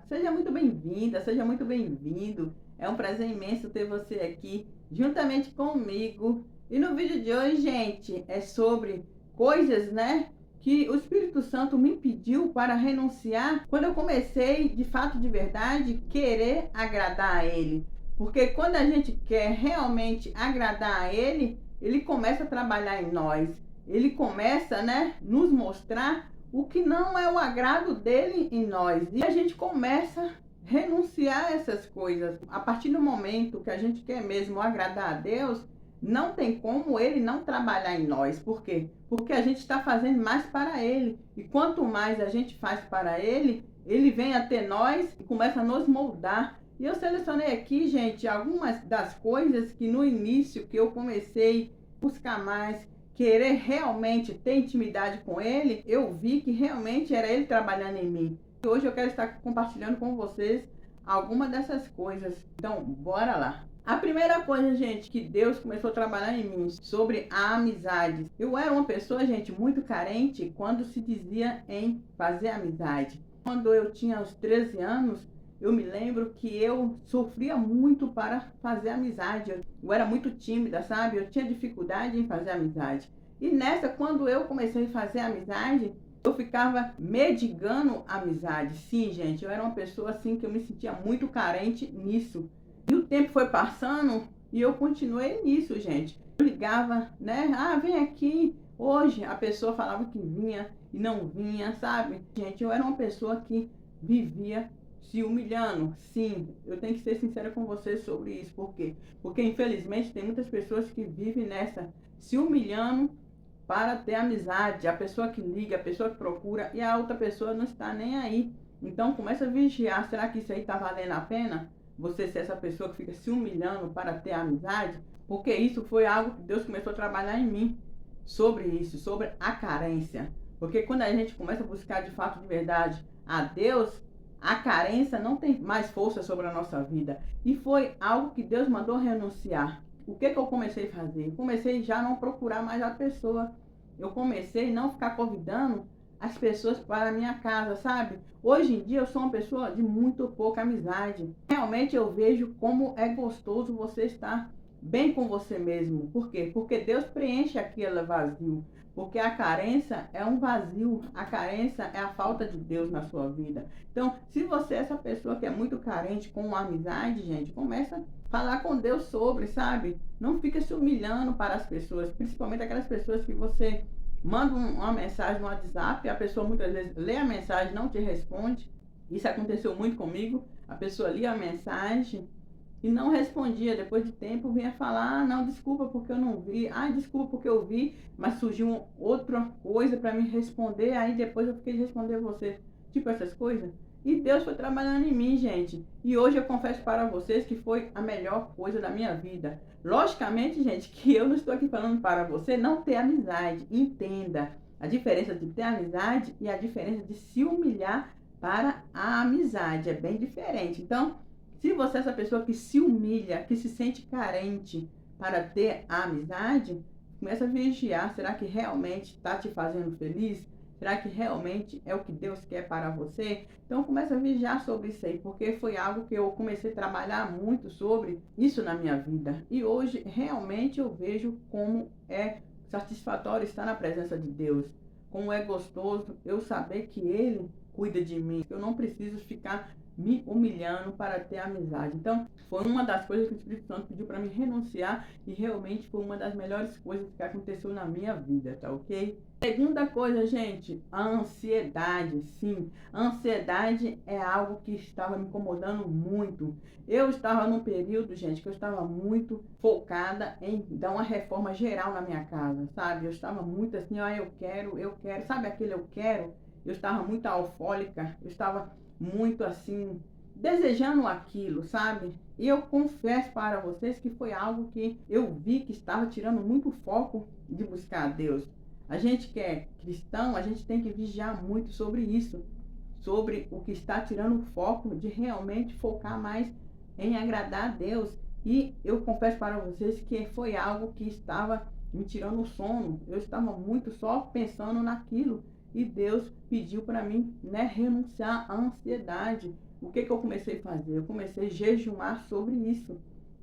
Seja muito bem-vinda, seja muito bem-vindo. É um prazer imenso ter você aqui juntamente comigo. E no vídeo de hoje, gente, é sobre coisas, né, que o Espírito Santo me pediu para renunciar quando eu comecei, de fato, de verdade, querer agradar a Ele. Porque quando a gente quer realmente agradar a Ele, Ele começa a trabalhar em nós. Ele começa, né, nos mostrar o que não é o agrado dele em nós. E a gente começa a renunciar a essas coisas. A partir do momento que a gente quer mesmo agradar a Deus, não tem como ele não trabalhar em nós. Por quê? Porque a gente está fazendo mais para ele. E quanto mais a gente faz para ele, ele vem até nós e começa a nos moldar. E eu selecionei aqui, gente, algumas das coisas que no início que eu comecei a buscar mais, querer realmente ter intimidade com ele, eu vi que realmente era ele trabalhando em mim. E hoje eu quero estar compartilhando com vocês algumas dessas coisas. Então, bora lá. A primeira coisa, gente, que Deus começou a trabalhar em mim sobre a amizade. Eu era uma pessoa, gente, muito carente quando se dizia em fazer amizade. Quando eu tinha uns 13 anos, eu me lembro que eu sofria muito para fazer amizade. Eu era muito tímida, sabe? Eu tinha dificuldade em fazer amizade. E nessa, quando eu comecei a fazer amizade, eu ficava mendigando amizade. Sim, gente, eu era uma pessoa assim que eu me sentia muito carente nisso. E o tempo foi passando e eu continuei nisso, gente. Eu ligava, né? Ah, vem aqui. Hoje a pessoa falava que vinha e não vinha, sabe? Gente, eu era uma pessoa que vivia se humilhando. Sim, eu tenho que ser sincera com vocês sobre isso. Por quê? Porque infelizmente tem muitas pessoas que vivem nessa, se humilhando para ter amizade. A pessoa que liga, a pessoa que procura e a outra pessoa não está nem aí. Então começa a vigiar, será que isso aí está valendo a pena? Você ser essa pessoa que fica se humilhando para ter amizade? Porque isso foi algo que Deus começou a trabalhar em mim sobre isso, sobre a carência. Porque quando a gente começa a buscar de fato, de verdade, a Deus, a carência não tem mais força sobre a nossa vida. E foi algo que Deus mandou renunciar. O que eu comecei a fazer? Eu comecei já a não procurar mais a pessoa. Eu comecei a não ficar convidando as pessoas para a minha casa, sabe? Hoje em dia eu sou uma pessoa de muito pouca amizade. Realmente eu vejo como é gostoso você estar bem com você mesmo. Por quê? Porque Deus preenche aquele vazio. Porque a carência é um vazio, a carência é a falta de Deus na sua vida. Então, se você é essa pessoa que é muito carente com uma amizade, gente, começa a falar com Deus sobre, sabe? Não fica se humilhando para as pessoas, principalmente aquelas pessoas que você manda uma mensagem no WhatsApp, a pessoa muitas vezes lê a mensagem, não te responde. Isso aconteceu muito comigo. A pessoa lia a mensagem e não respondia. Depois de tempo vinha falar, ah, não, desculpa porque eu não vi, ah, desculpa porque eu vi, mas surgiu outra coisa para me responder, aí depois eu fiquei de responder você, tipo essas coisas. E Deus foi trabalhando em mim, gente. E hoje eu confesso para vocês que foi a melhor coisa da minha vida. Logicamente, gente, que eu não estou aqui falando para você não ter amizade. Entenda a diferença de ter amizade e a diferença de se humilhar para a amizade. É bem diferente. Então, se você é essa pessoa que se humilha, que se sente carente para ter a amizade, começa a vigiar. Será que realmente está te fazendo feliz? Será que realmente é o que Deus quer para você? Então começa a vigiar sobre isso aí, porque foi algo que eu comecei a trabalhar muito sobre isso na minha vida. E hoje realmente eu vejo como é satisfatório estar na presença de Deus. Como é gostoso eu saber que Ele cuida de mim. Eu não preciso ficar me humilhando para ter amizade. Então, foi uma das coisas que o Espírito Santo pediu para mim renunciar e realmente foi uma das melhores coisas que aconteceu na minha vida, tá ok? Segunda coisa, gente, a ansiedade. Sim, a ansiedade é algo que estava me incomodando muito. Eu estava num período, gente, que eu estava muito focada em dar uma reforma geral na minha casa, sabe? Eu estava muito assim, ah, eu quero, sabe aquele eu quero? Eu estava muito eufórica, eu estava muito assim, desejando aquilo, sabe? E eu confesso para vocês que foi algo que eu vi que estava tirando muito foco de buscar a Deus. A gente que é cristão, a gente tem que vigiar muito sobre isso, sobre o que está tirando o foco de realmente focar mais em agradar a Deus. E eu confesso para vocês que foi algo que estava me tirando o sono. Eu estava muito só pensando naquilo. E Deus pediu para mim, né, renunciar à ansiedade. o que eu comecei a fazer? Eu comecei a jejuar sobre isso.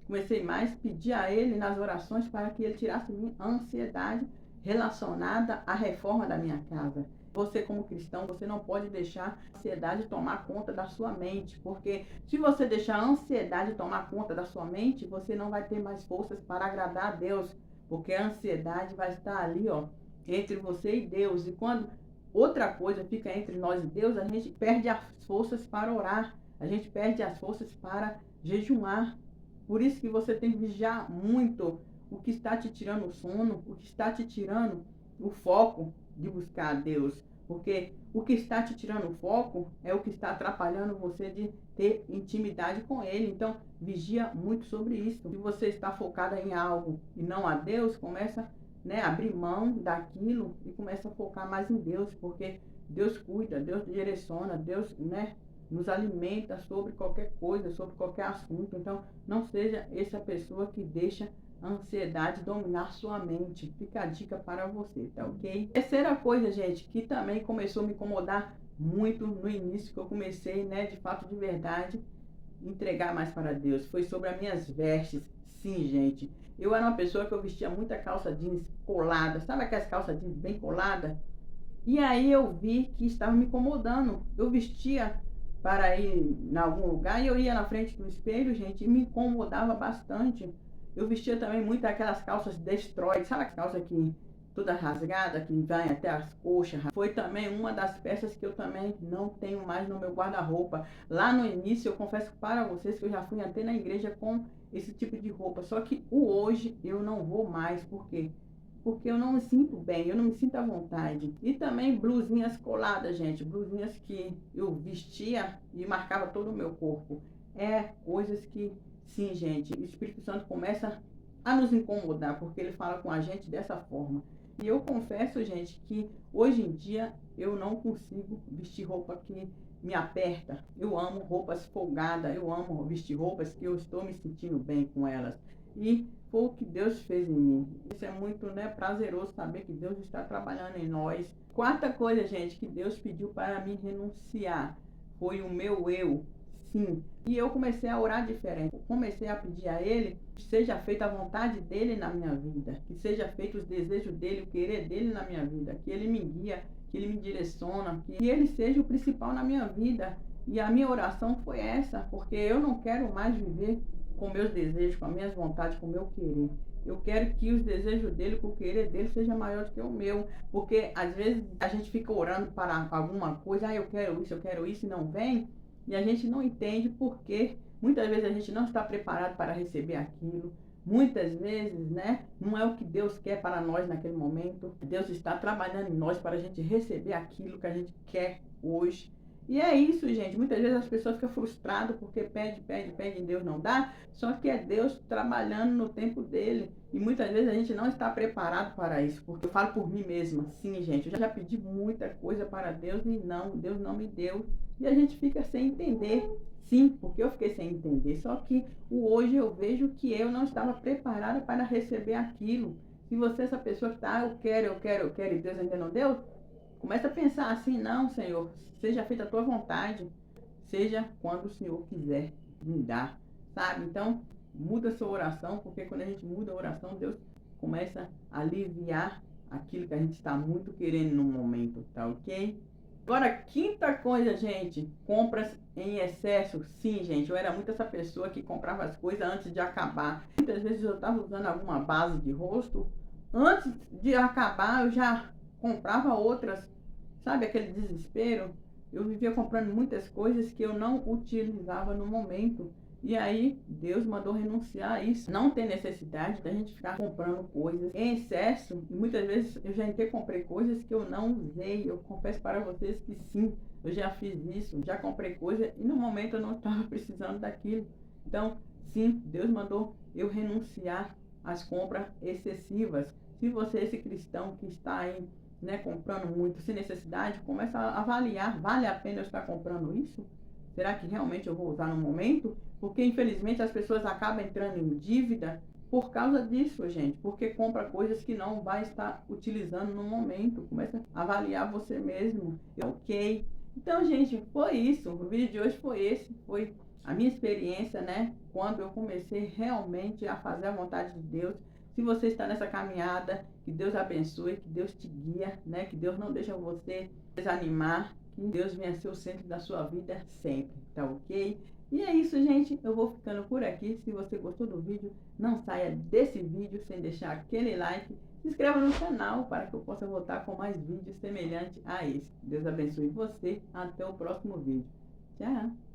Comecei mais a pedir a Ele nas orações para que Ele tirasse minha ansiedade relacionada à reforma da minha casa. Você, como cristão, você não pode deixar a ansiedade tomar conta da sua mente, porque se você deixar a ansiedade tomar conta da sua mente, você não vai ter mais forças para agradar a Deus, porque a ansiedade vai estar ali, ó, entre você e Deus. E quando outra coisa fica entre nós e Deus, a gente perde as forças para orar, a gente perde as forças para jejuar. Por isso que você tem que vigiar muito o que está te tirando o sono, o que está te tirando o foco de buscar a Deus. Porque o que está te tirando o foco é o que está atrapalhando você de ter intimidade com Ele. Então, vigia muito sobre isso. Se você está focada em algo e não a Deus, começa, né, a abrir mão daquilo e começa a focar mais em Deus. Porque Deus cuida, Deus direciona, Deus, né, nos alimenta sobre qualquer coisa, sobre qualquer assunto. Então, não seja essa pessoa que deixa a ansiedade dominar sua mente. Fica a dica para você, tá ok? Terceira coisa, gente, que também começou a me incomodar muito no início, que eu comecei, né, de fato, de verdade, entregar mais para Deus, foi sobre as minhas vestes. Sim, gente, eu era uma pessoa que eu vestia muita calça jeans colada, sabe aquelas calças jeans bem coladas? E aí eu vi que estava me incomodando. Eu vestia para ir em algum lugar e eu ia na frente do espelho, gente, e me incomodava bastante. Eu vestia também muito aquelas calças destroy, sabe aquela calça que toda rasgada, que vai até as coxas. Foi também uma das peças que eu também não tenho mais no meu guarda-roupa. Lá no início, eu confesso para vocês que eu já fui até na igreja com esse tipo de roupa. Só que o hoje eu não vou mais, por quê? Porque eu não me sinto bem, eu não me sinto à vontade. E também blusinhas coladas, gente, blusinhas que eu vestia e marcava todo o meu corpo. É coisas que, sim, gente, o Espírito Santo começa a nos incomodar, porque ele fala com a gente dessa forma. E eu confesso, gente, que hoje em dia eu não consigo vestir roupa que me aperta. Eu amo roupas folgadas, eu amo vestir roupas que eu estou me sentindo bem com elas. E foi o que Deus fez em mim. Isso é muito, né, prazeroso saber que Deus está trabalhando em nós. Quarta coisa, gente, que Deus pediu para mim renunciar foi o meu eu. Sim. E eu comecei a orar diferente. Eu comecei a pedir a Ele que seja feita a vontade dEle na minha vida. Que seja feito os desejos dEle, o querer dEle na minha vida. Que Ele me guia, que Ele me direciona. Que Ele seja o principal na minha vida. E a minha oração foi essa. Porque eu não quero mais viver com meus desejos, com as minhas vontades, com o meu querer. Eu quero que os desejos dele, com o querer dele, seja maior do que o meu. Porque às vezes a gente fica orando para alguma coisa, eu quero isso, e não vem. E a gente não entende porque muitas vezes a gente não está preparado para receber aquilo. Muitas vezes, né, não é o que Deus quer para nós naquele momento. Deus está trabalhando em nós para a gente receber aquilo que a gente quer hoje. E é isso, gente. Muitas vezes as pessoas ficam frustradas porque pede e Deus não dá. Só que é Deus trabalhando no tempo dele. E muitas vezes a gente não está preparado para isso. Porque eu falo por mim mesma. Sim, gente. Eu já pedi muita coisa para Deus e não. Deus não me deu. E a gente fica sem entender. Sim, porque eu fiquei sem entender. Só que hoje eu vejo que eu não estava preparada para receber aquilo. Se você é essa pessoa que está, eu quero, e Deus ainda não deu, começa a pensar assim, não, Senhor, seja feita a tua vontade, seja quando o Senhor quiser me dar, sabe? Então, muda a sua oração, porque quando a gente muda a oração, Deus começa a aliviar aquilo que a gente está muito querendo no momento, tá ok? Agora, quinta coisa, gente, compras em excesso. Sim, gente, eu era muito essa pessoa que comprava as coisas antes de acabar. Muitas vezes eu estava usando alguma base de rosto, antes de acabar eu já comprava outras, sabe aquele desespero? Eu vivia comprando muitas coisas que eu não utilizava no momento. E aí, Deus mandou renunciar a isso. Não tem necessidade da gente ficar comprando coisas em excesso. E muitas vezes eu já comprei coisas que eu não usei. Eu confesso para vocês que sim, eu já fiz isso. Já comprei coisa e no momento eu não estava precisando daquilo. Então, sim, Deus mandou eu renunciar às compras excessivas. Se você é esse cristão que está aí, né, comprando muito sem necessidade, começa a avaliar. Vale a pena eu estar comprando isso? Será que realmente eu vou usar no momento? Porque, infelizmente, as pessoas acabam entrando em dívida por causa disso, gente. Porque compra coisas que não vai estar utilizando no momento. Começa a avaliar você mesmo. Ok, Então, gente, foi isso. O vídeo de hoje foi esse. Foi a minha experiência, né? Quando eu comecei realmente a fazer a vontade de Deus. Se você está nessa caminhada, que Deus abençoe, que Deus te guia, né? Que Deus não deixa você desanimar, que Deus venha ser o centro da sua vida sempre, tá ok? E é isso, gente. Eu vou ficando por aqui. Se você gostou do vídeo, não saia desse vídeo sem deixar aquele like. Se inscreva no canal para que eu possa voltar com mais vídeos semelhantes a esse. Deus abençoe você. Até o próximo vídeo. Tchau!